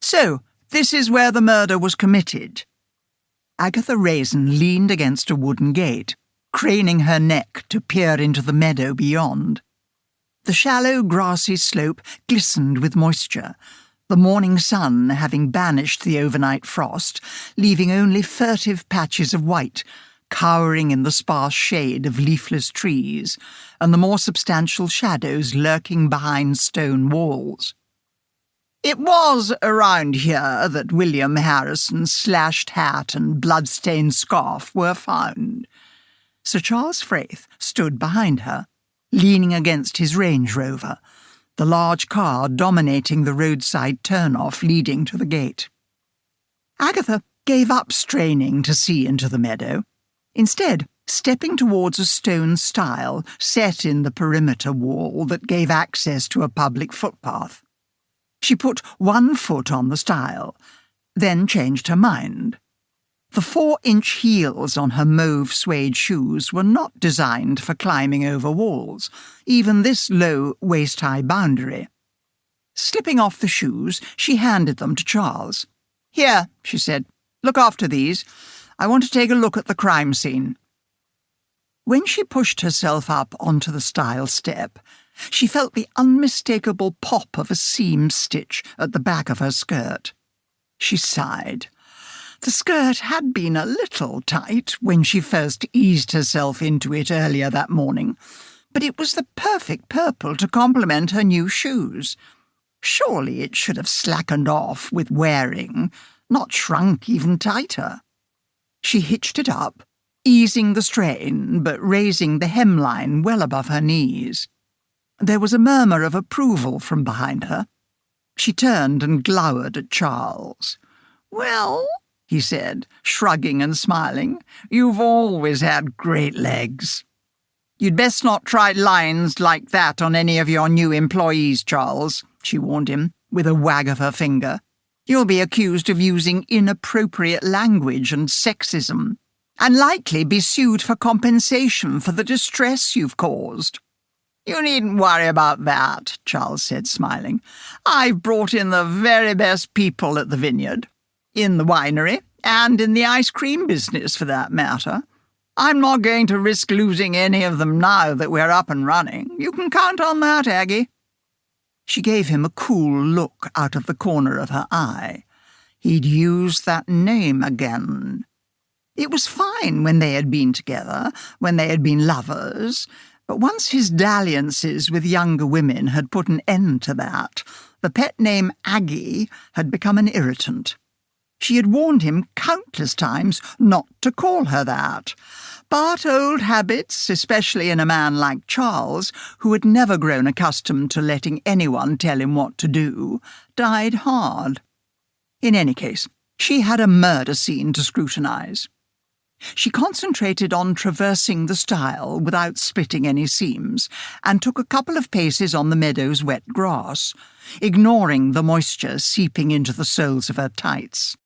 So, this is where the murder was committed. Agatha Raisins leaned against a wooden gate, craning her neck to peer into the meadow beyond. The shallow, grassy slope glistened with moisture, the morning sun having banished the overnight frost, leaving only furtive patches of white, cowering in the sparse shade of leafless trees, and the more substantial shadows lurking behind stone walls. It was around here that William Harrison's slashed hat and blood-stained scarf were found. Sir Charles Fraith stood behind her, leaning against his Range Rover, the large car dominating the roadside turn-off leading to the gate. Agatha gave up straining to see into the meadow, instead stepping towards a stone stile set in the perimeter wall that gave access to a public footpath. She put one foot on the stile, then changed her mind. The 4-inch heels on her mauve suede shoes were not designed for climbing over walls, even this low, waist-high boundary. Slipping off the shoes, she handed them to Charles. "Here," she said, "look after these. I want to take a look at the crime scene." When she pushed herself up onto the stile step, she felt the unmistakable pop of a seam stitch at the back of her skirt. She sighed. The skirt had been a little tight when she first eased herself into it earlier that morning, but it was the perfect purple to complement her new shoes. Surely it should have slackened off with wearing, not shrunk even tighter. She hitched it up, easing the strain but raising the hemline well above her knees. There was a murmur of approval from behind her. She turned and glowered at Charles. "Well," he said, shrugging and smiling, "you've always had great legs." "You'd best not try lines like that on any of your new employees, Charles," she warned him, with a wag of her finger. "You'll be accused of using inappropriate language and sexism, and likely be sued for compensation for the distress you've caused." "You needn't worry about that," Charles said, smiling. "I've brought in the very best people at the vineyard, in the winery, and in the ice cream business, for that matter. I'm not going to risk losing any of them now that we're up and running. You can count on that, Aggie." She gave him a cool look out of the corner of her eye. He'd used that name again. It was fine when they had been together, when they had been lovers, but once his dalliances with younger women had put an end to that, the pet name Aggie had become an irritant. She had warned him countless times not to call her that, but old habits, especially in a man like Charles, who had never grown accustomed to letting anyone tell him what to do, died hard. In any case, she had a murder scene to scrutinize. She concentrated on traversing the stile without splitting any seams, and took a couple of paces on the meadow's wet grass, ignoring the moisture seeping into the soles of her tights.